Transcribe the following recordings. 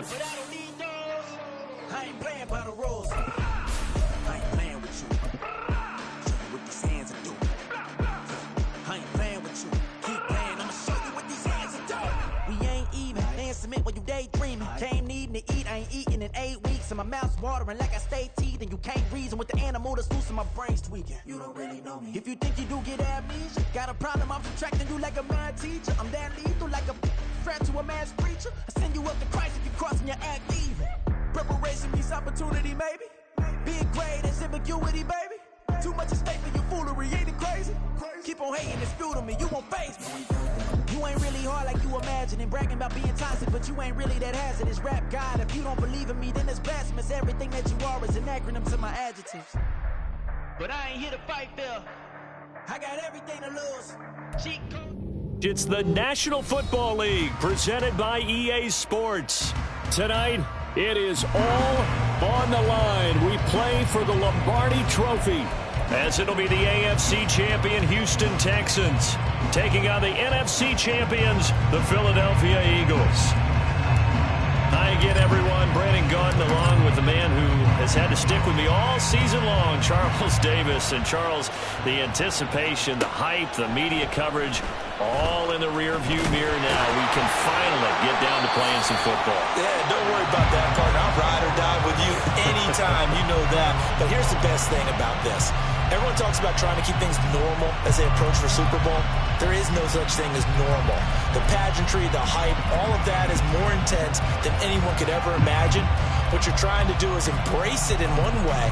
but I don't need those. I ain't playing by the rules. I ain't playing with you. Show you what these hands are doing. I ain't playing with you. Keep playing, I'ma show you what these hands are doing. We ain't even. They ain't submit when you daydreaming. Came needing to eat, I ain't eating in 8 weeks. And my mouth's watering like I stay teeth. And you can't reason with the animal that's loose and my brain's tweaking. You don't really know me. If you think you do get amnesia, got a problem, I'm subtracting you like a mad teacher. I'm that lethal like a threat to a mass preacher. I send you up to Christ if you crossing your act even. Preparation means opportunity, maybe. Big grade is ambiguity, baby. Too much at stake for your foolery, ain't it crazy? Keep on hating, it's fuel to me, you won't face me. You ain't really hard like you imagine and bragging about being toxic, but you ain't really that hazardous. Rap God, if you don't believe in me, then it's blasphemous. Everything that you are is an acronym to my adjectives. But I ain't here to fight, Phil. I got everything to lose. Cheat code. It's the National Football League presented by EA Sports. Tonight, it is all on the line. We play for the Lombardi Trophy, as it'll be the AFC champion Houston Texans taking on the NFC champions, the Philadelphia Eagles. Hi again, everyone. Brandon Gaudin along with the man who has had to stick with me all season long, Charles Davis. And Charles, the anticipation, the hype, the media coverage, all in the rearview mirror now. We can finally get down to playing some football. Yeah, don't worry about that part. I'll ride or die with you anytime. You know that. But here's the best thing about this. Everyone talks about trying to keep things normal as they approach for Super Bowl. There is no such thing as normal. The pageantry, the hype, all of that is more intense than anyone could ever imagine. What you're trying to do is embrace it in one way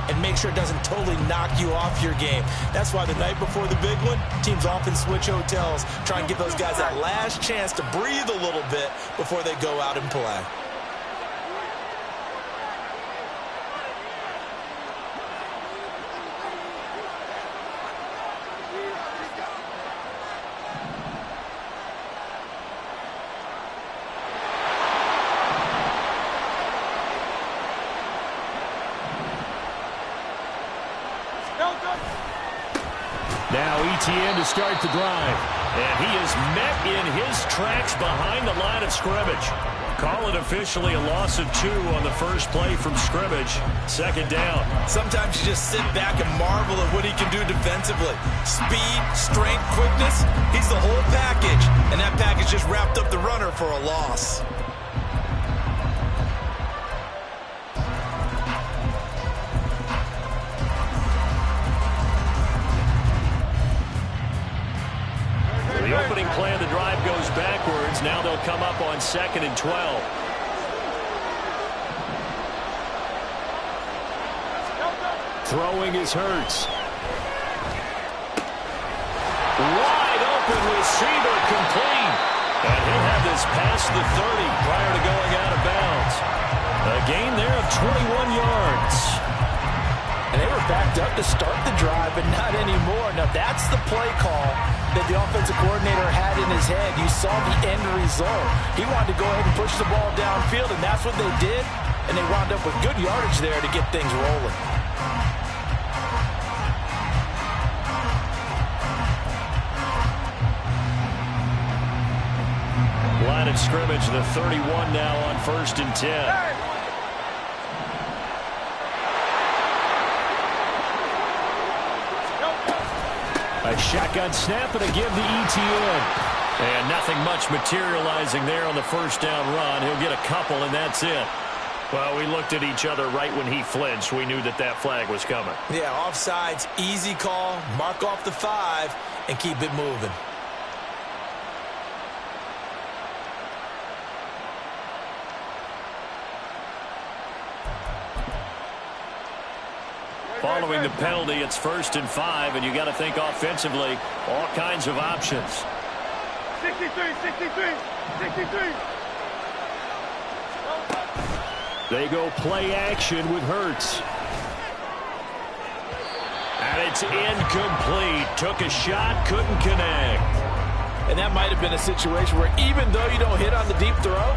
and make sure it doesn't totally knock you off your game. That's why the night before the big one, teams often switch hotels, try and give those guys that last chance to breathe a little bit before they go out and play. Now ETN to start the drive. And he is met in his tracks behind the line of scrimmage. Call it officially a loss of 2 on the first play from scrimmage. Second down. Sometimes you just sit back and marvel at what he can do defensively. Speed, strength, quickness. He's the whole package. And that package just wrapped up the runner for a loss. The opening play of the drive goes backwards. Now they'll come up on 2nd and 12. Throwing is Hurts. Wide open receiver complete. And he'll have this past the 30 prior to going out of bounds. A gain there of 21 yards. And they were backed up to start the drive, but not anymore. Now that's the play call that the offensive coordinator had in his head. You saw the end result. He wanted to go ahead and push the ball downfield, and that's what they did. And they wound up with good yardage there to get things rolling. Line of scrimmage, the 31 now on 1st and 10. A shotgun snap and a give to ETN. And nothing much materializing there on the first down run. He'll get a couple, and that's it. Well, we looked at each other right when he flinched. We knew that that flag was coming. Yeah, offsides, easy call. Mark off the 5 and keep it moving. Following the penalty, it's 1st and 5, and you got to think offensively, all kinds of options. 63. They go play action with Hurts. And it's incomplete. Took a shot, couldn't connect. And that might have been a situation where even though you don't hit on the deep throw,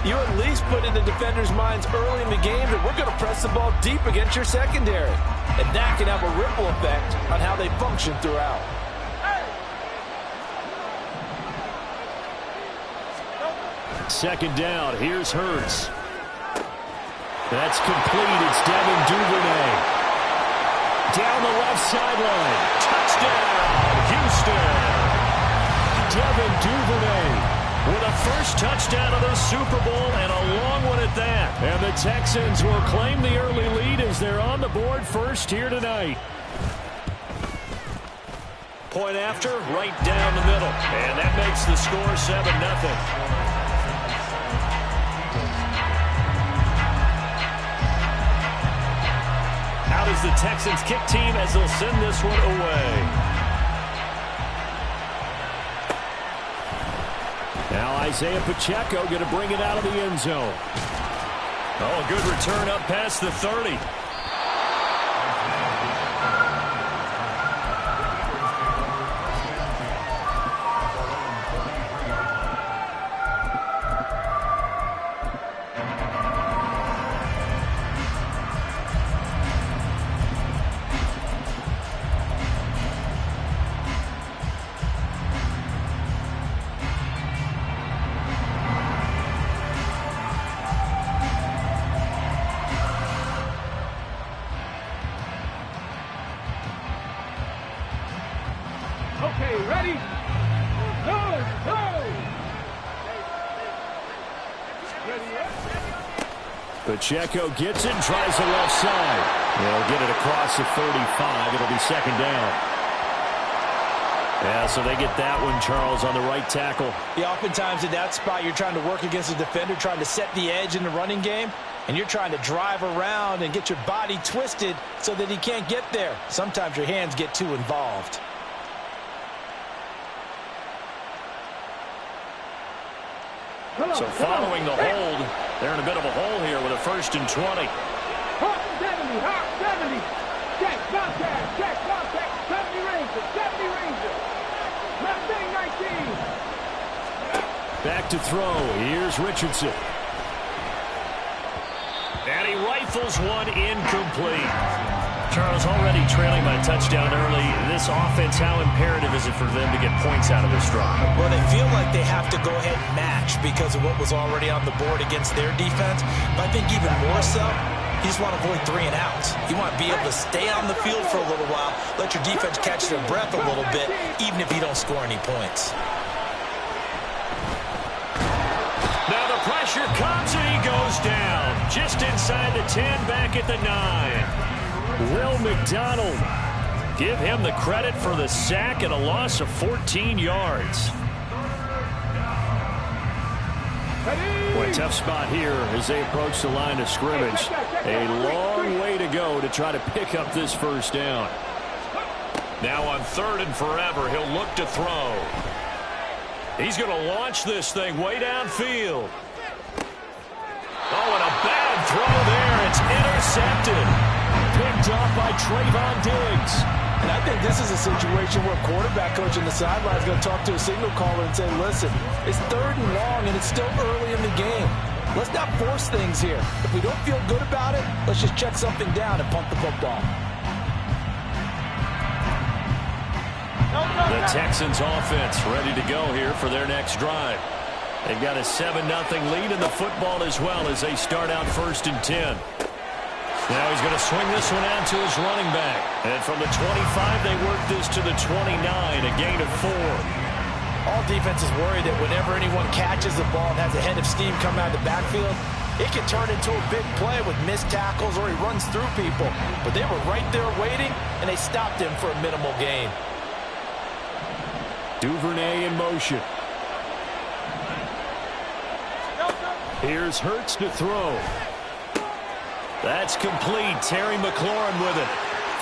you at least put in the defenders' minds early in the game that we're going to press the ball deep against your secondary. And that can have a ripple effect on how they function throughout. Second down. Here's Hurts. That's complete. It's Devin Duvernay. Down the left sideline. Touchdown, Houston. Devin Duvernay with a first touchdown of the Super Bowl, and a long one at that. And the Texans will claim the early lead as they're on the board first here tonight. Point after, right down the middle. And that makes the score 7-0. Out is the Texans kick team as they'll send this one away. Now Isaiah Pacheco going to bring it out of the end zone. Oh, a good return up past the 30. Okay, ready? Go! Pacheco gets it and tries the left side. They'll get it across the 35. It'll be second down. Yeah, so they get that one, Charles, on the right tackle. Yeah, oftentimes in that spot, you're trying to work against a defender, trying to set the edge in the running game, and you're trying to drive around and get your body twisted so that he can't get there. Sometimes your hands get too involved. So following the hold, they're in a bit of a hole here with a 1st and 20. 70, 70. Check, contact. 70 Ranger. Left thing, 19. Back to throw. Here's Richardson. And he rifles one incomplete. Charles, already trailing by a touchdown early. This offense, how imperative is it for them to get points out of this drive? Well, they feel like they have to go ahead and match because of what was already on the board against their defense. But I think even more so, you just want to avoid 3 and outs. You want to be able to stay on the field for a little while, let your defense catch their breath a little bit, even if you don't score any points. Now the pressure comes and he goes down. Just inside the 10, back at the 9. Will McDonald, give him the credit for the sack and a loss of 14 yards. What a tough spot here as they approach the line of scrimmage. A long way to go to try to pick up this first down. Now on 3rd and forever, he'll look to throw. He's going to launch this thing way downfield. Oh, and a bad throw there. It's intercepted. Picked off by Trayvon Diggs. And I think this is a situation where quarterback coach in the sideline is going to talk to a signal caller and say, listen, it's 3rd and long and it's still early in the game. Let's not force things here. If we don't feel good about it, let's just check something down and punt the football. The Texans offense ready to go here for their next drive. They've got a 7-0 lead in the football as well as they start out 1st and 10. Now he's going to swing this one out to his running back. And from the 25, they work this to the 29, a gain of 4. All defenses worry that whenever anyone catches the ball and has a head of steam come out of the backfield, it can turn into a big play with missed tackles or he runs through people. But they were right there waiting, and they stopped him for a minimal gain. Duvernay in motion. Here's Hurts to throw. That's complete. Terry McLaurin with it.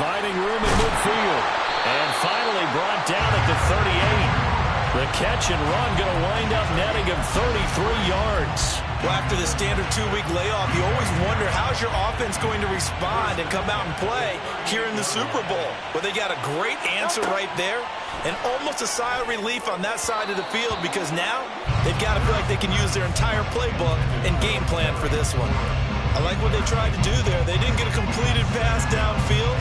Finding room in midfield. And finally brought down at the 38. The catch and run going to wind up netting him 33 yards. Well, after the standard 2-week layoff, you always wonder how's your offense going to respond and come out and play here in the Super Bowl. Well, they got a great answer right there and almost a sigh of relief on that side of the field because now they've got to feel like they can use their entire playbook and game plan for this one. I like what they tried to do there. They didn't get a completed pass downfield,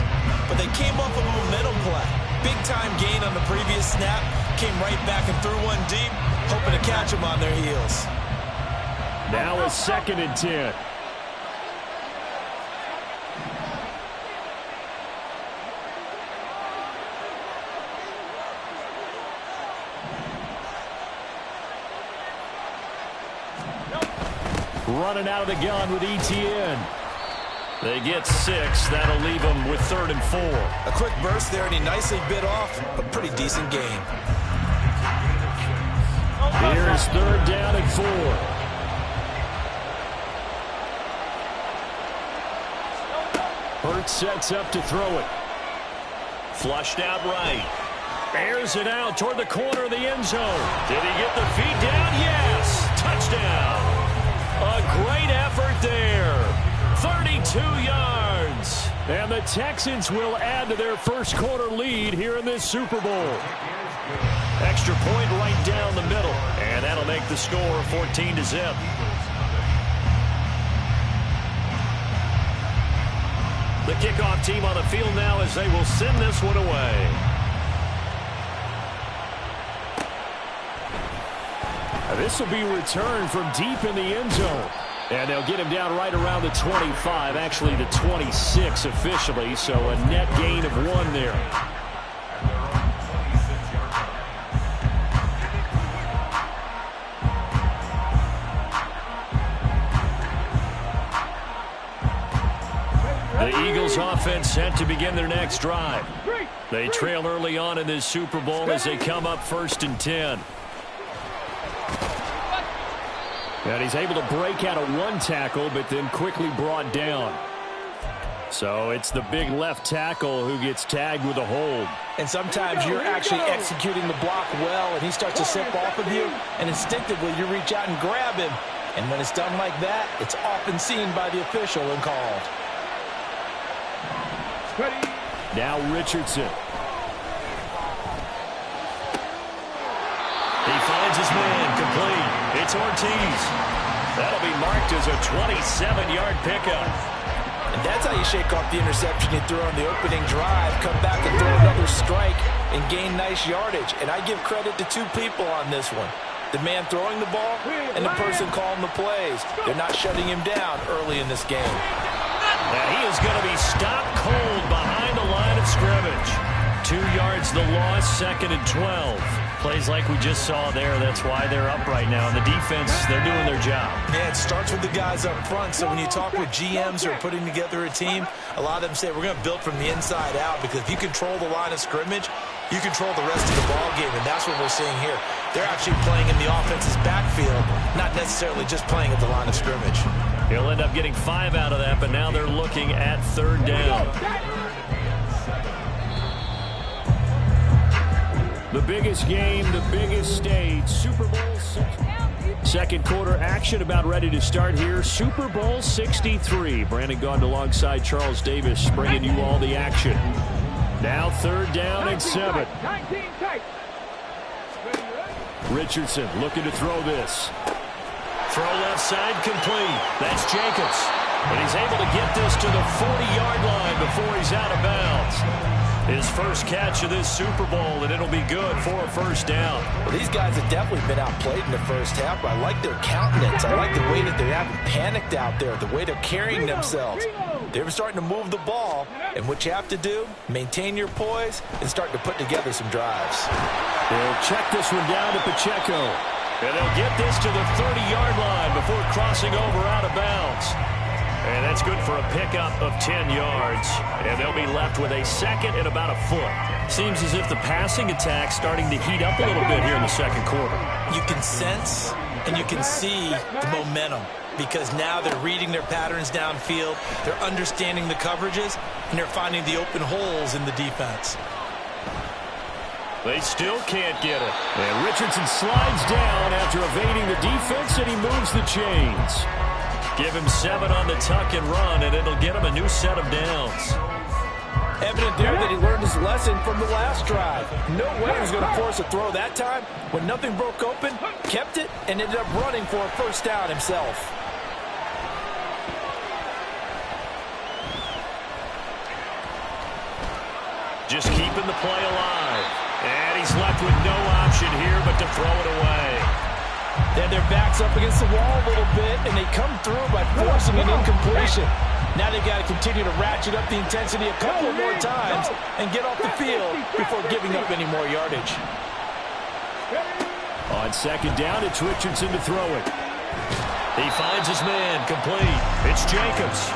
but they came off of a momentum play. Big-time gain on the previous snap. Came right back and threw one deep, hoping to catch them on their heels. 2nd and 10. Running out of the gun with ETN. They get 6. That'll leave them with 3rd and 4. A quick burst there, and he nicely bit off a pretty decent game. Here's 3rd down and 4. Hurts sets up to throw it. Flushed out right. Airs it out toward the corner of the end zone. Did he get the feet down? Yes. Touchdown. A great effort there. 32 yards. And the Texans will add to their first quarter lead here in this Super Bowl. Extra point right down the middle. And that'll make the score 14-0. The kickoff team on the field now as they will send this one away. This will be returned from deep in the end zone. And they'll get him down right around the 25, actually the 26 officially, so a net gain of 1 there. The Eagles offense set to begin their next drive. They trail early on in this Super Bowl as they come up 1st and 10. And he's able to break out of 1 tackle, but then quickly brought down. So it's the big left tackle who gets tagged with a hold. And sometimes you're actually executing the block well, and he starts to slip off of you, and instinctively you reach out and grab him. And when it's done like that, it's often seen by the official and called. Now Richardson. He finds his man complete. It's Ortiz. That'll be marked as a 27-yard pickup. And that's how you shake off the interception you threw on the opening drive, come back and throw another strike and gain nice yardage. And I give credit to 2 people on this one. The man throwing the ball and the person calling the plays. They're not shutting him down early in this game. Now he is going to be stopped cold behind the line of scrimmage. 2 yards the loss, 2nd and 12. Plays like we just saw there. That's why they're up right now. And the defense, they're doing their job. Yeah, it starts with the guys up front. So when you talk with GMs who are putting together a team, a lot of them say we're going to build from the inside out, because if you control the line of scrimmage, you control the rest of the ball game, and that's what we're seeing here. They're actually playing in the offense's backfield, not necessarily just playing at the line of scrimmage. He'll end up getting 5 out of that, but now they're looking at 3rd down. The biggest game, the biggest stage, Super Bowl 2nd quarter action about ready to start here. Super Bowl 63. Brandon Gaudin alongside Charles Davis bringing you all the action. Now 3rd down and 7. Richardson looking to throw this. Throw left side complete. That's Jacobs. And he's able to get this to the 40-yard line before he's out of bounds. His first catch of this Super Bowl, and it'll be good for a 1st down. Well, these guys have definitely been outplayed in the first half, but I like their countenance. I like the way that they haven't panicked out there, the way they're carrying themselves. They're starting to move the ball, and what you have to do, maintain your poise and start to put together some drives. They'll check this one down to Pacheco. And they'll get this to the 30-yard line before crossing over out of bounds. And that's good for a pickup of 10 yards. And they'll be left with a 2nd and about a foot. Seems as if the passing attack's starting to heat up a little bit here in the 2nd quarter. You can sense and you can see the momentum, because now they're reading their patterns downfield, they're understanding the coverages, and they're finding the open holes in the defense. They still can't get it. And Richardson slides down after evading the defense, and he moves the chains. Give him 7 on the tuck and run, and it'll get him a new set of downs. Evident there that he learned his lesson from the last drive. No way he was going to force a throw that time. When nothing broke open, kept it, and ended up running for a 1st down himself. Just keeping the play alive. And he's left with no option here but to throw it away. They had their backs up against the wall a little bit, and they come through by forcing an incompletion. Now they've got to continue to ratchet up the intensity a couple more times and get off the field before giving up any more yardage. On second down, it's Richardson to throw it. He finds his man, complete. It's Jacobs.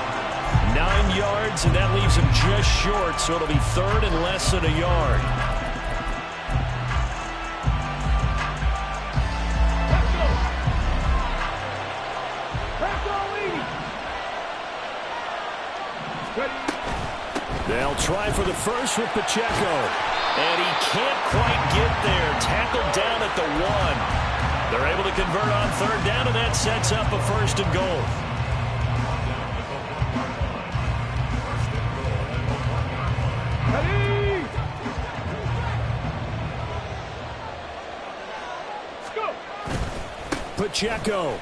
9 yards, and that leaves him just short, so it'll be third and less than a yard. They'll try for the first with Pacheco. And he can't quite get there. Tackled down at the 1. They're able to convert on third down, and that sets up a first and goal. Pacheco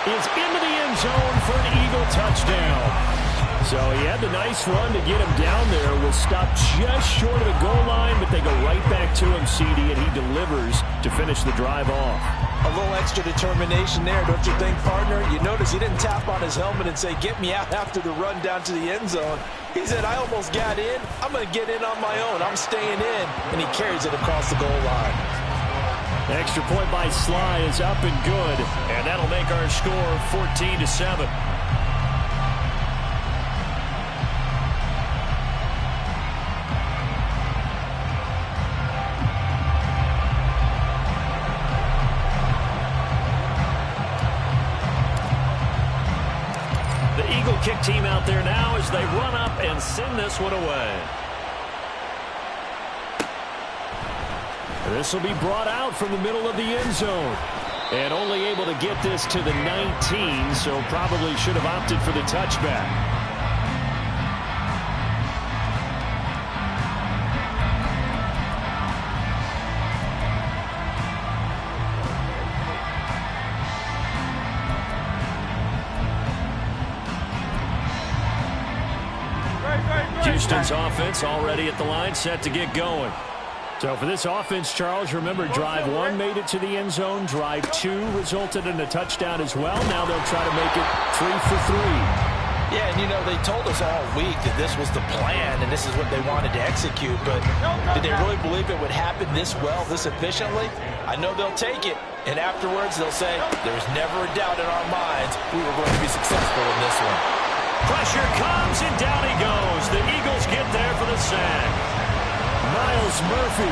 is into the end zone for an Eagle touchdown. So he had the nice run to get him down there. Was stopped just short of the goal line, but they go right back to him, CD, and he delivers to finish the drive off. A little extra determination there, don't you think, partner? You notice he didn't tap on his helmet and say, get me out after the run down to the end zone. He said, I almost got in. I'm going to get in on my own. I'm staying in. And he carries it across the goal line. Extra point by Sly is up and good, and that'll make our score 14-7. The Eagle kick team out there now as they run up and send this one away. This will be brought out from the middle of the end zone. And only able to get this to the 19, so probably should have opted for the touchback. Houston's offense already at the line, set to get going. So for this offense, Charles, remember drive 1 made it to the end zone. Drive 2 resulted in a touchdown as well. Now they'll try to make it 3 for 3. Yeah, and you know, they told us all week that this was the plan and this is what they wanted to execute. But did they really believe it would happen this well, this efficiently? I know they'll take it. And afterwards, they'll say, there's never a doubt in our minds we were going to be successful in this one. Pressure comes, and down he goes. The Eagles get there for the sack. Miles Murphy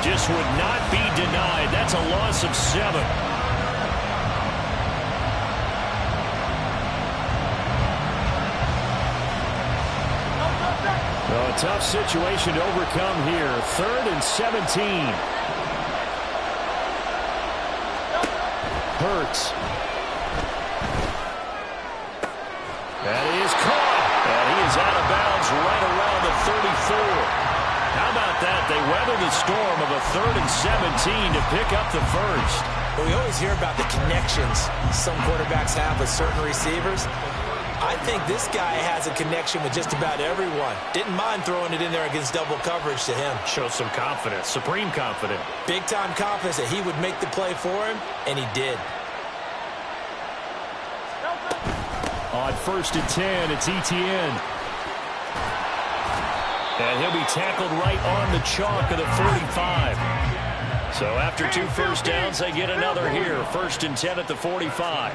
just would not be denied. That's a loss of 7. Well, a tough situation to overcome here. 3rd and 17. Hurts. That is caught. And he is out of bounds right around the 34. How about that? They weather the storm of a 3rd and 17 to pick up the first. Well, we always hear about the connections some quarterbacks have with certain receivers. I think this guy has a connection with just about everyone. Didn't mind throwing it in there against double coverage to him. Shows some confidence, supreme confidence. Big-time confidence that he would make the play for him, and he did. On 1st and 10, it's Etienne. And he'll be tackled right on the chalk of the 45. So after 2 first downs, they get another here. 1st and 10 at the 45.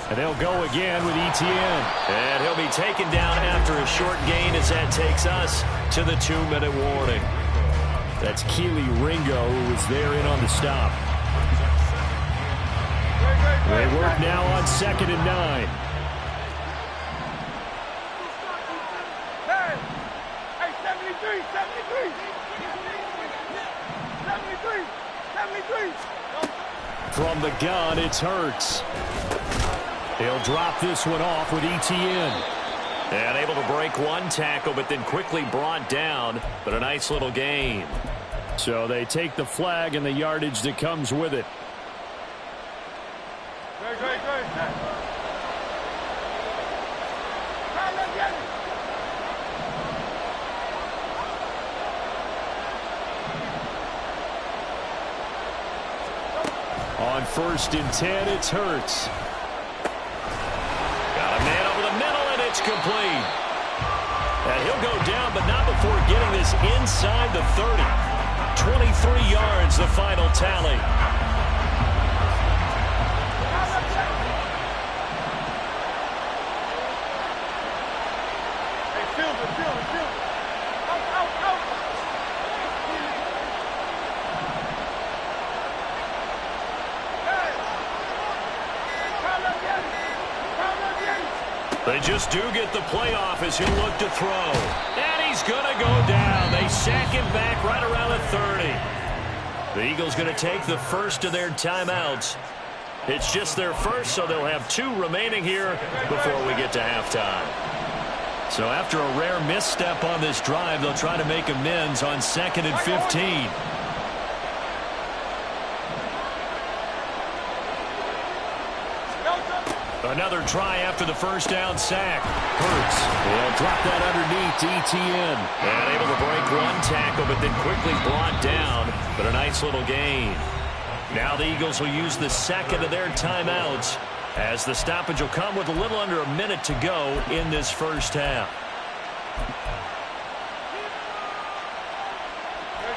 And they'll go again with Etienne. And he'll be taken down after a short gain as that takes us to the 2-minute warning. That's Keely Ringo who was there in on the stop. They work now on 2nd and 9. Hey, 73. From the gun, it's Hurts. He'll drop this one off with Etienne. And able to break 1 tackle, but then quickly brought down. But a nice little gain. So they take the flag and the yardage that comes with it. Great. On 1st and 10, it's Hurts. Got a man over the middle, and it's complete. And he'll go down, but not before getting this inside the 30. 23 yards, the final tally. They just do get the playoff as he looked to throw. And he's going to go down. They sack him back right around the 30. The Eagles going to take the first of their timeouts. It's just their first, so they'll have 2 remaining here before we get to halftime. So after a rare misstep on this drive, they'll try to make amends on 2nd and 15. Another try after the first down sack. Hurts will drop that underneath to ETN. And able to break 1 tackle, but then quickly brought down. But a nice little gain. Now the Eagles will use the second of their timeouts, as the stoppage will come with a little under a minute to go in this first half.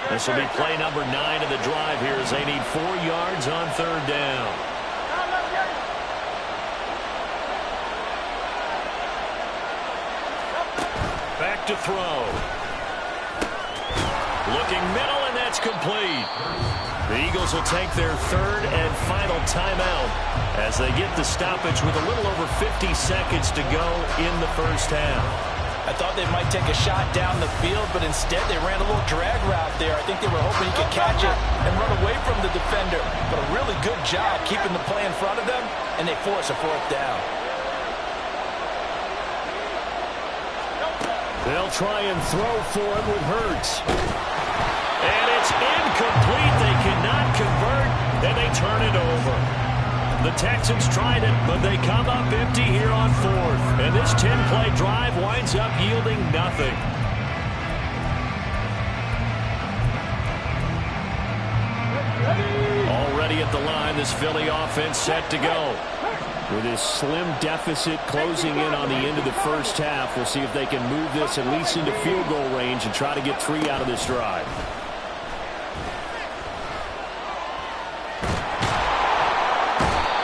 This will be play number 9 of the drive here as they need 4 yards on 3rd down. Back to throw. Looking middle, and that's complete. The Eagles will take their 3rd and final timeout as they get the stoppage with a little over 50 seconds to go in the first half. I thought they might take a shot down the field, but instead they ran a little drag route there. I think they were hoping he could catch it and run away from the defender. But a really good job keeping the play in front of them, and they force a 4th down. They'll try and throw for him with Hurts. And it's incomplete. They cannot convert, and they turn it over. The Texans tried it, but they come up empty here on 4th. And this 10-play drive winds up yielding nothing. Already at the line, this Philly offense set to go. With this slim deficit closing in on the end of the first half, we'll see if they can move this at least into field goal range and try to get 3 out of this drive.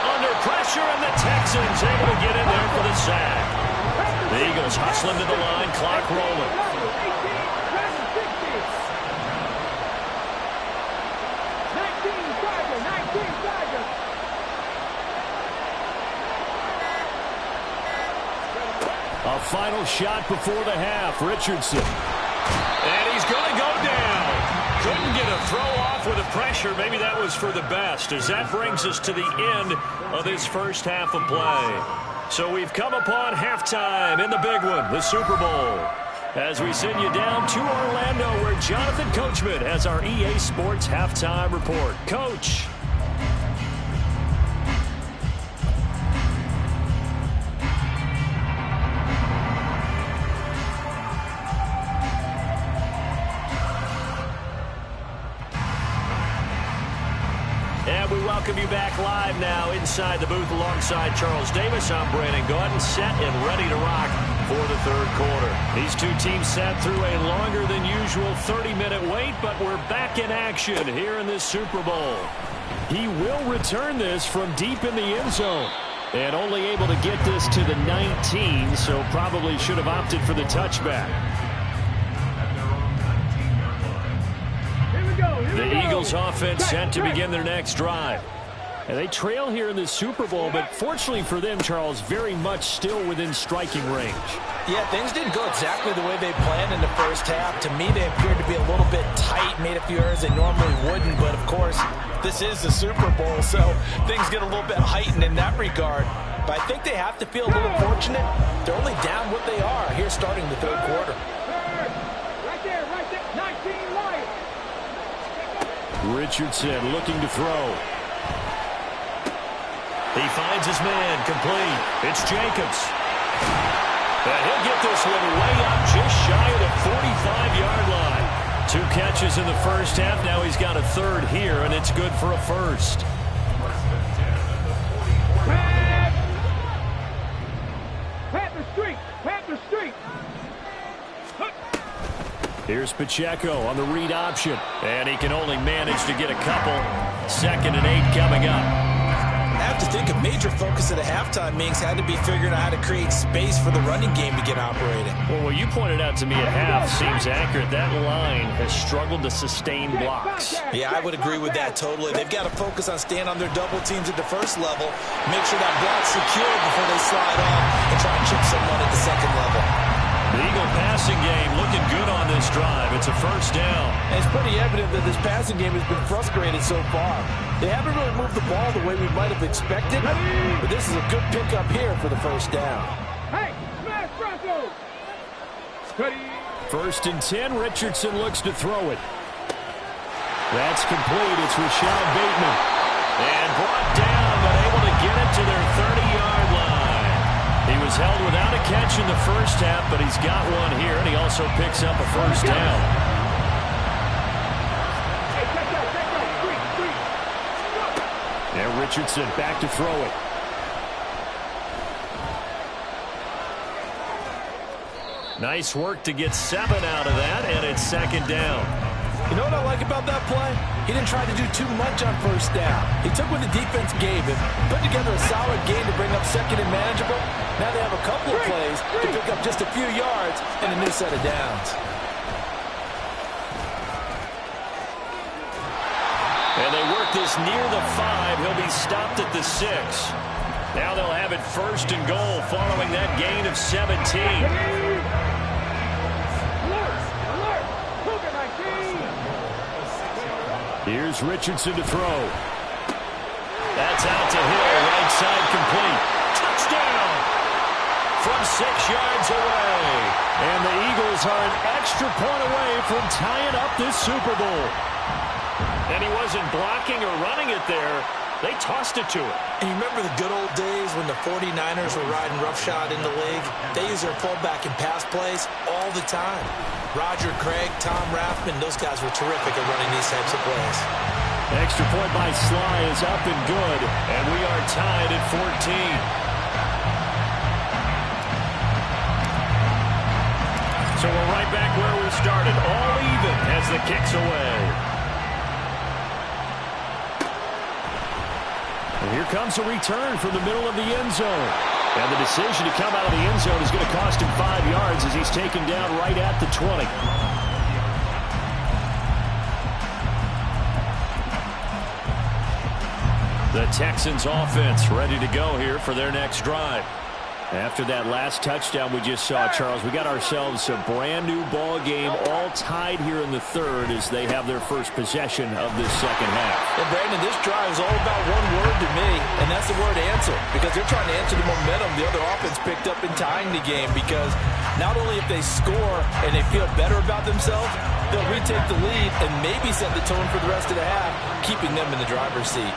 Under pressure, and the Texans able to get in there for the sack. The Eagles hustling to the line, clock rolling. A final shot before the half. Richardson. And he's going to go down. Couldn't get a throw off with the pressure. Maybe that was for the best, as that brings us to the end of this first half of play. So we've come upon halftime in the big one, the Super Bowl, as we send you down to Orlando, where Jonathan Coachman has our EA Sports halftime report. Coach. And we welcome you back live now inside the booth alongside Charles Davis. I'm Brandon Gaudin, set and ready to rock for the 3rd quarter. These 2 teams sat through a longer than usual 30-minute wait, but we're back in action here in this Super Bowl. He will return this from deep in the end zone. And only able to get this to the 19, so probably should have opted for the touchback. The Eagles offense set to begin their next drive. And they trail here in the Super Bowl, but fortunately for them, Charles, very much still within striking range. Yeah, things didn't go exactly the way they planned in the first half. To me, they appeared to be a little bit tight, made a few errors they normally wouldn't. But, of course, this is the Super Bowl, so things get a little bit heightened in that regard. But I think they have to feel a little fortunate. They're only down what they are here starting the 3rd quarter. Right there, 19 right. Richardson looking to throw. He finds his man, complete. It's Jacobs. And he'll get this one way up just shy of the 45-yard line. 2 catches in the first half. Now he's got a 3rd here, and it's good for a 1st. Here's Pacheco on the read option. And he can only manage to get a couple. 2nd and 8 coming up. I have to think a major focus at a halftime, Minks, had to be figuring out how to create space for the running game to get operating. Well, what you pointed out to me at half seems accurate. That line has struggled to sustain blocks. Yeah, I would agree with that totally. They've got to focus on staying on their double teams at the first level, make sure that block's secure before they slide off, and try and chip someone at the second level. The Eagle passing game looking good on this drive. It's a first down. And it's pretty evident that this passing game has been frustrated so far. They haven't really moved the ball the way we might have expected, but this is a good pickup here for the first down. Hey, smash Broncos! Cuddy. 1st and 10. Richardson looks to throw it. That's complete. It's Rashad Bateman. And brought down, but able to get it to their 30-yard line. He was held without a catch in the first half, but he's got one here, and he also picks up a first down. Hey, check that, Three. And Richardson back to throw it. Nice work to get 7 out of that, and it's 2nd down. You know what I like about that play? He didn't try to do too much on first down. He took what the defense gave him, put together a solid game to bring up 2nd and manageable. Now they have a couple of plays to pick up just a few yards and a new set of downs. And they work this near the 5. He'll be stopped at the 6. Now they'll have it 1st and goal following that gain of 17. Here's Richardson to throw. That's out to Hill, right side complete. Touchdown! From 6 yards away. And the Eagles are an extra point away from tying up this Super Bowl. And he wasn't blocking or running it there. They tossed it to him. And you remember the good old days when the 49ers were riding roughshod in the league? They used their fullback in pass plays all the time. Roger Craig, Tom Rathman, those guys were terrific at running these types of plays. Extra point by Sly is up and good. And we are tied at 14. So we're right back where we started. All even as the kick's away. And here comes a return from the middle of the end zone. And the decision to come out of the end zone is going to cost him 5 yards as he's taken down right at the 20. The Texans offense ready to go here for their next drive. After that last touchdown we just saw, Charles, we got ourselves a brand new ball game, all tied here in the 3rd as they have their first possession of this 2nd half. And Brandon, this drive is all about one word to me, and that's the word answer, because they're trying to answer the momentum the other offense picked up in tying the game, because not only if they score and they feel better about themselves, they'll retake the lead and maybe set the tone for the rest of the half, keeping them in the driver's seat.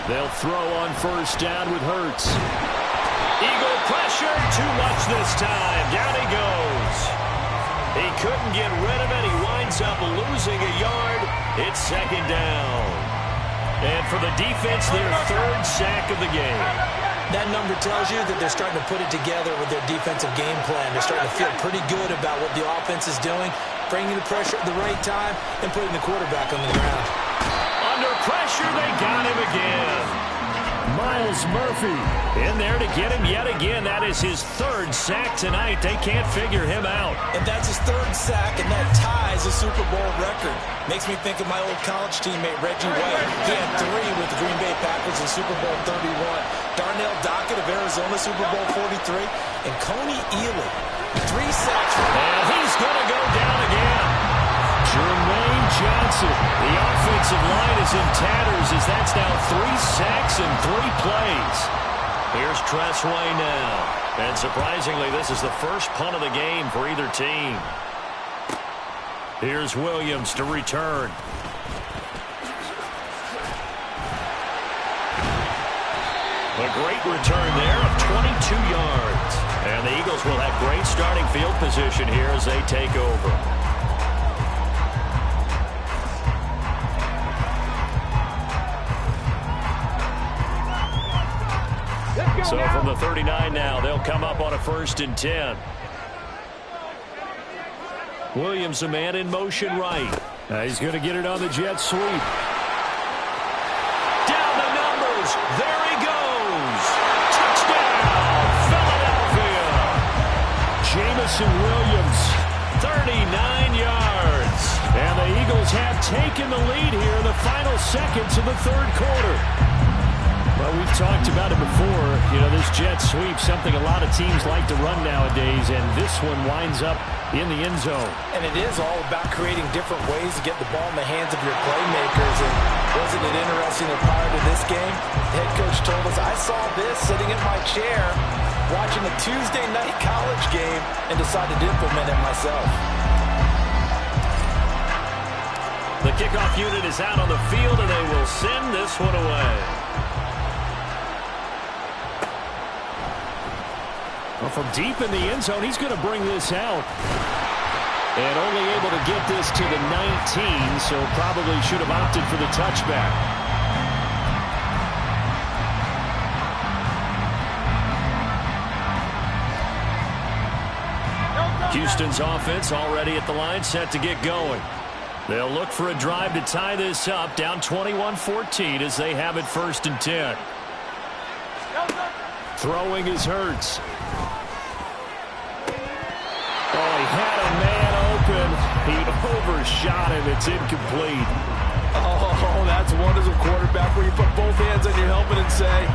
They'll throw on 1st down with Hurts. Eagle pressure, too much this time. Down he goes. He couldn't get rid of it. He winds up losing a yard. It's 2nd down. And for the defense, their 3rd sack of the game. That number tells you that they're starting to put it together with their defensive game plan. They're starting to feel pretty good about what the offense is doing, bringing the pressure at the right time, and putting the quarterback on the ground. Under pressure, they got him again. Miles Murphy in there to get him yet again. That is his 3rd sack tonight. They can't figure him out. And that's his 3rd sack, and that ties a Super Bowl record. Makes me think of my old college teammate, Reggie White. He had 3 with the Green Bay Packers in Super Bowl 31. Darnell Dockett of Arizona, Super Bowl 43. And Coney Ealy, 3 sacks. And he's going to go down again. Jermaine Johnson. The offensive line is in tatters as that's now 3 sacks in 3 plays. Here's Tressway now. And surprisingly, this is the first punt of the game for either team. Here's Williams to return. A great return there of 22 yards. And the Eagles will have great starting field position here as they take over. So from the 39 now, they'll come up on a 1st and 10. Williams, a man in motion right. He's going to get it on the jet sweep. Down the numbers. There he goes. Touchdown, Philadelphia. Jamison Williams, 39 yards. And the Eagles have taken the lead here in the final seconds of the third quarter. Well, we've talked about it before. You know, this jet sweep, something a lot of teams like to run nowadays, and this one winds up in the end zone. And it is all about creating different ways to get the ball in the hands of your playmakers. And wasn't it interesting that prior to this game, the head coach told us, I saw this sitting in my chair watching a Tuesday night college game and decided to implement it myself. The kickoff unit is out on the field, and they will send this one away. Well, from deep in the end zone, he's going to bring this out. And only able to get this to the 19, so probably should have opted for the touchback. Houston's offense already at the line, set to get going. They'll look for a drive to tie this up, down 21-14 as they have it 1st and 10. Throwing is Hurts. Oh, he had a man open. He overshot him. It's incomplete. Oh, that's wonders of quarterback where you put both hands on your helmet and say,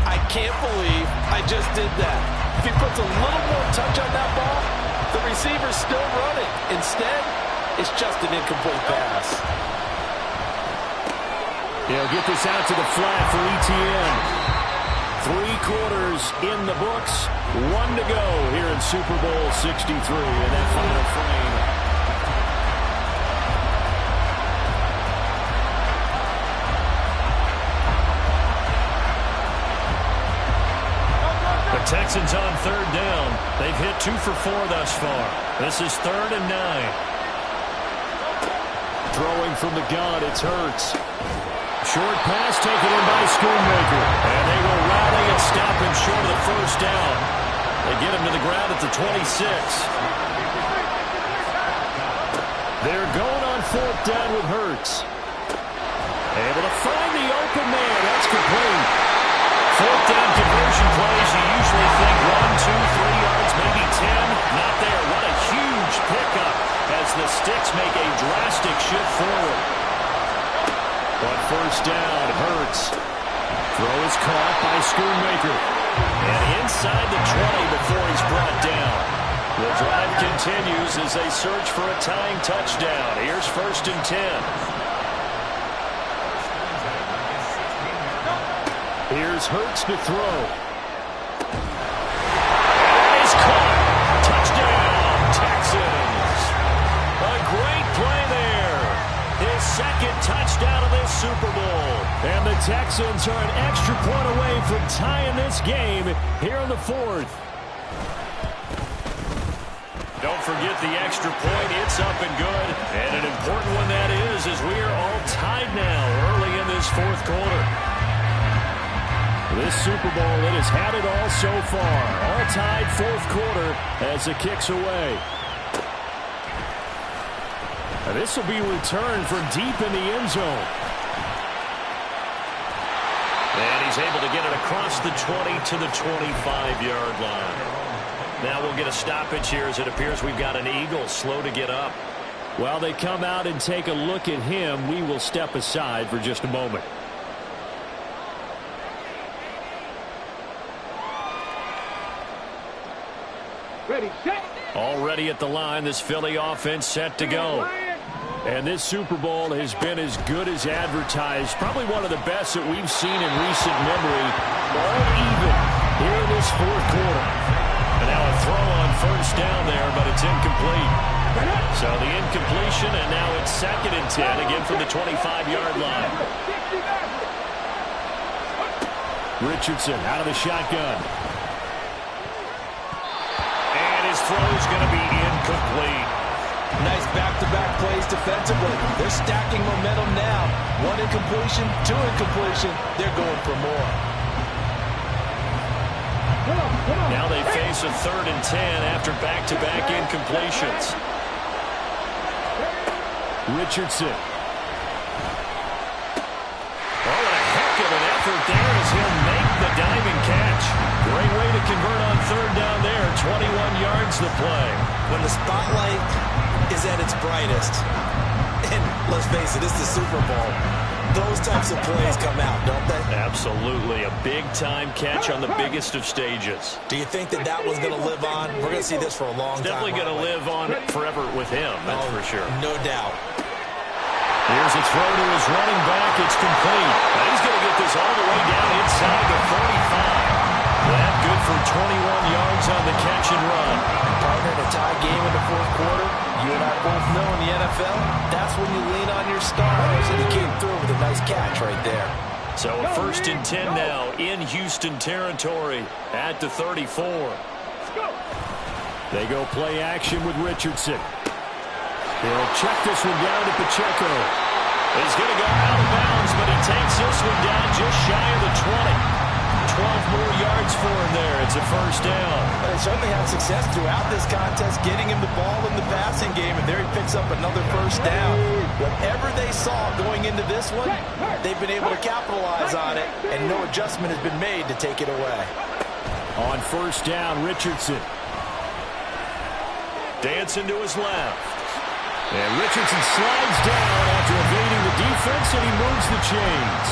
I can't believe I just did that. If he puts a little more touch on that ball, the receiver's still running. Instead, it's just an incomplete pass. He'll get this out to the flat for ETN. 3 quarters in the books. 1 to go here in Super Bowl 63 in that final frame. The Texans on 3rd down. They've hit 2 for 4 thus far. This is 3rd and 9. Throwing from the gun, it's Hurts. Short pass taken in by Schoonmaker. And they will rally and stop him short of the 1st down. They get him to the ground at the 26. They're going on 4th down with Hurts. Able to find the open man. That's complete. 4th down conversion plays. You usually think 1, 2, 3 yards, maybe 10. Not there. What a huge pickup as the sticks make a drastic shift forward. On 1st down, Hurts. Throw is caught by Schoonmaker. And inside the 20 before he's brought down. The drive continues as they search for a tying touchdown. Here's 1st and 10. Here's Hurts to throw. And he's caught. Touchdown, Texans. A great play there. His 2nd touchdown of this Super Bowl. And the Texans are an extra point away from tying this game here in the 4th. Don't forget the extra point. It's up and good. And an important one that is, as we are all tied now early in this 4th quarter. This Super Bowl, it has had it all so far. All tied 4th quarter as it kicks away. Now this will be returned from deep in the end zone. And he's able to get it across the 20 to the 25-yard line. Now we'll get a stoppage here as it appears we've got an Eagle slow to get up. While they come out and take a look at him, we will step aside for just a moment. Ready, set. Already at the line, this Philly offense set to go. And this Super Bowl has been as good as advertised. Probably one of the best that we've seen in recent memory. All even here in this 4th quarter. And now a throw on 1st down there, but it's incomplete. So the incompletion, and now it's 2nd and 10, again from the 25-yard line. Richardson out of the shotgun. And his throw is going to be incomplete. Nice back-to-back plays defensively. They're stacking momentum now. 1 incompletion, 2 incompletion. They're going for more. Now they face a 3rd and 10 after back-to-back incompletions. Richardson. Oh, and a heck of an effort there as he'll make the diving catch. Great way to convert on third down there. 21 yards to play. When the spotlight is at its brightest, and let's face it, it's the Super Bowl, those types of plays come out, don't they? Absolutely. A big-time catch on the biggest of stages. Do you think that one's going to live on? We're going to see this for a long time. Definitely going to live on forever with him, that's for sure. No doubt. Here's a throw to his running back. It's complete. And he's going to get this all the way down inside the 45. That good for 21 yards on the catch and run. Partner, in a tie game in the fourth quarter, you and I both know in the NFL, that's when you lean on your stars, and he came through with a nice catch right there. So a 1st and 10 now in Houston territory at the 34. They go play action with Richardson. He'll check this one down to Pacheco. He's going to go out of bounds, but he takes this one down just shy of the 20. 12 more yards for him there. It's a first down. They certainly had success throughout this contest, getting him the ball in the passing game, and there he picks up another first down. Whatever they saw going into this one, they've been able to capitalize on it, and no adjustment has been made to take it away. On first down, Richardson. Dancing to his left. And Richardson slides down after evading the defense, and he moves the chains.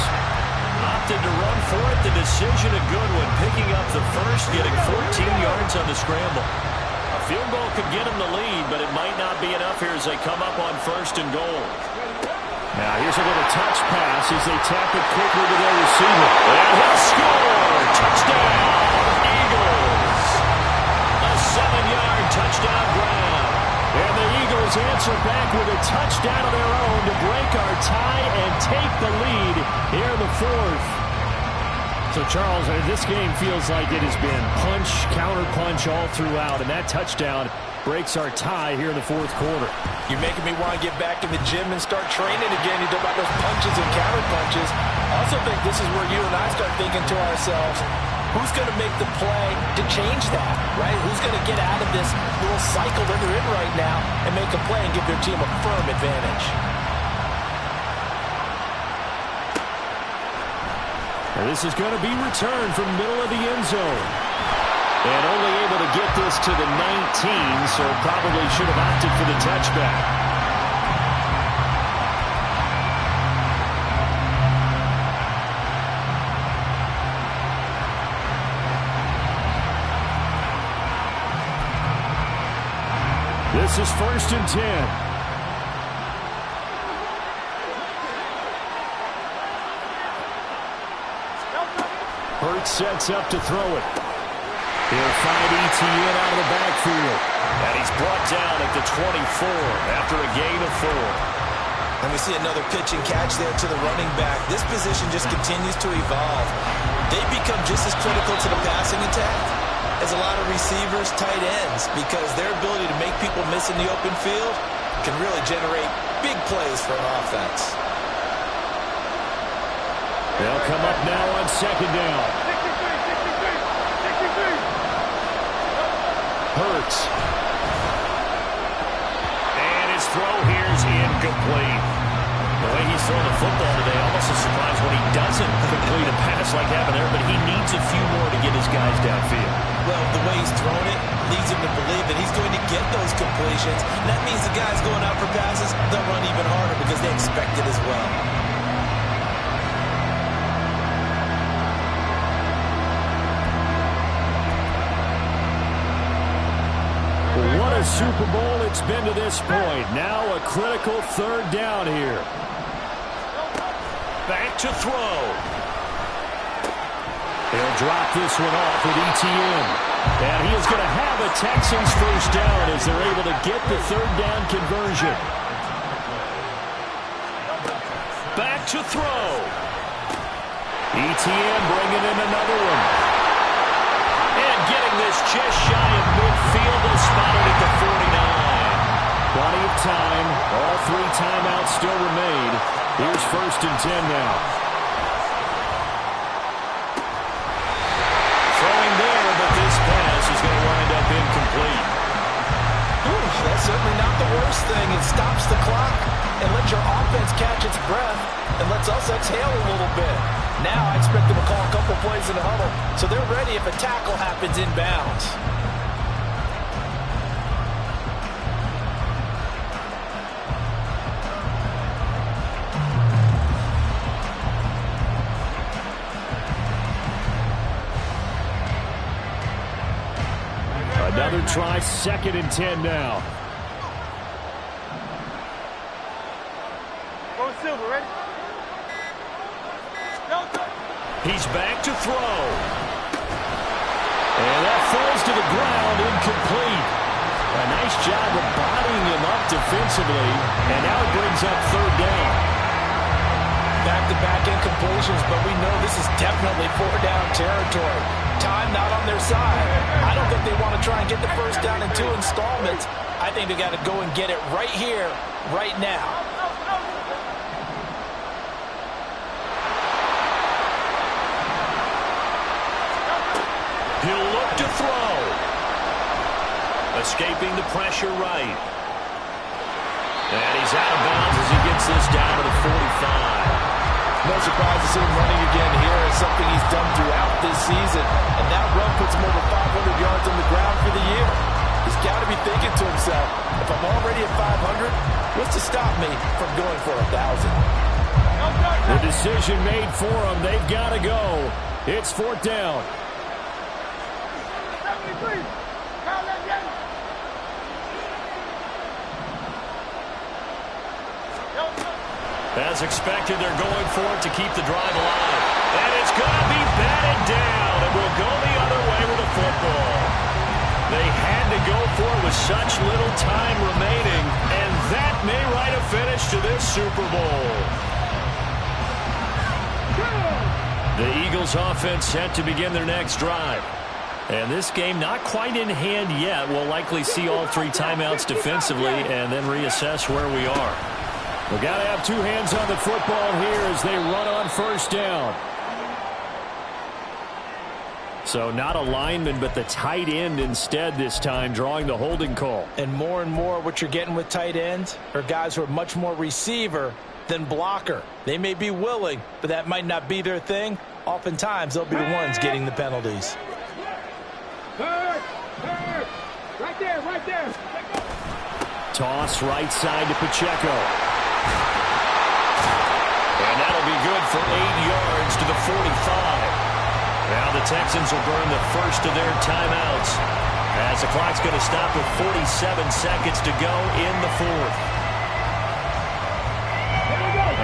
Opted to run for it. The decision a good one. Picking up the first, getting 14 yards on the scramble. A field goal could get him the lead, but it might not be enough here as they come up on 1st and goal. Now here's a little touch pass as they tap it quickly to their receiver. And he'll score! Touchdown, Eagles! A 7-yard touchdown grab. And the Eagles answer back with a touchdown of their own to break our tie and take the lead here in the 4th. So, Charles, this game feels like it has been punch, counter-punch all throughout, and that touchdown breaks our tie here in the 4th quarter. You're making me want to get back in the gym and start training again. You talk about those punches and counter-punches. I also think this is where you and I start thinking to ourselves, who's going to make the play to change that, right? Who's going to get out of this little cycle that they're in right now and make a play and give their team a firm advantage? And this is going to be returned from the middle of the end zone. And only able to get this to the 19, so probably should have opted for the touchback. This is 1st and 10. Hurts sets up to throw it. He'll find ETN out of the backfield. And he's brought down at the 24 after a gain of 4. And we see another pitch and catch there to the running back. This position just continues to evolve. They become just as critical to the passing attack as a lot of receivers, tight ends, because their ability to make people miss in the open field can really generate big plays for an offense. They'll come up now on 2nd down. Hurts. And his throw here is incomplete. The way he's throwing the football today, almost a surprise when he doesn't complete a pass like that there, but he needs a few more to get his guys downfield. Well, the way he's thrown it leads him to believe that he's going to get those completions. And that means the guys going out for passes, they'll run even harder because they expect it as well. What a Super Bowl it's been to this point. Now a critical 3rd down here. Back to throw. He'll drop this one off with ETN. And he is going to have a Texans first down as they're able to get the 3rd down conversion. Back to throw. ETN bringing in another one. And getting this just shy of midfield, is spotted at the 49. Plenty of time. All 3 timeouts still remain. Here's 1st and 10 now. Throwing there, but this pass is going to wind up incomplete. That's certainly not the worst thing. It stops the clock. and let your offense catch its breath and lets us exhale a little bit. Now I expect them to call a couple plays in the huddle so they're ready if a tackle happens inbounds. Another try, 2nd and 10 now. Go Silver, ready? He's back to throw. And that falls to the ground, incomplete. A nice job of bodying him up defensively. And now it brings up 3rd down. Back-to-back incompletions, but we know this is definitely 4-down territory. Time not on their side. I don't think they want to try and get the first down in 2 installments. I think they got to go and get it right here, right now. He'll look to throw. Escaping the pressure right. And he's out of bounds as he gets this down to the 45. No surprise to see him running again here. It's something he's done throughout this season. And that run puts him over 500 yards on the ground for the year. He's got to be thinking to himself, if I'm already at 500, what's to stop me from going for 1,000? The decision made for him. They've got to go. It's 4th down. 73. Count that game. As expected, they're going for it to keep the drive alive. And it's going to be batted down. And we'll go the other way with the football. They had to go for it with such little time remaining. And that may write a finish to this Super Bowl. The Eagles offense set to begin their next drive. And this game not quite in hand yet. We'll likely see all 3 timeouts defensively and then reassess where we are. We've got to have 2 hands on the football here as they run on 1st down. So not a lineman, but the tight end instead this time, drawing the holding call. And more what you're getting with tight ends are guys who are much more receiver than blocker. They may be willing, but that might not be their thing. Oftentimes, they'll be the ones getting the penalties. Right there, right there. Toss right side to Pacheco. And that'll be good for 8 yards to the 45. Now the Texans will burn the first of their timeouts as the clock's going to stop with 47 seconds to go in the 4th.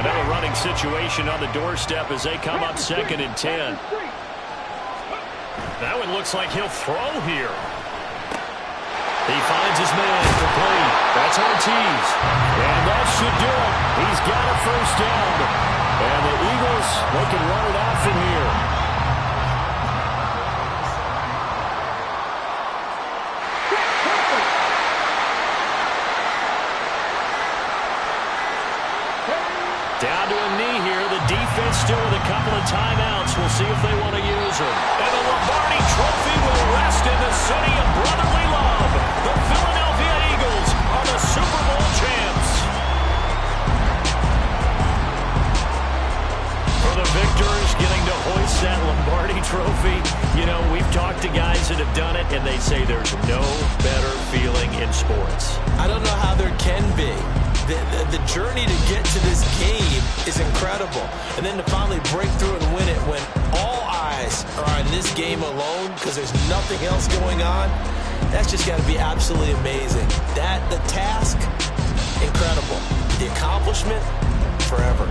Another running situation on the doorstep as they come up 2nd and 10. That one looks like he'll throw here. He finds his man complete. That's Ortiz. And that should do it. He's got a 1st down. And the Eagles, they can run it out from here. Down to a knee here. The defense still with a couple of timeouts. We'll see if they want to use them. And the Lombardi Trophy will rest in the city of brotherly love. The Philadelphia Eagles are the Super Bowl champs. For the victors getting to hoist that Lombardi Trophy, you know, we've talked to guys that have done it, and they say there's no better feeling in sports. I don't know how there can be. The journey to get to this game is incredible. And then to finally break through and win it when all eyes are on this game alone because there's nothing else going on, that's just got to be absolutely amazing. The task, incredible. The accomplishment, forever.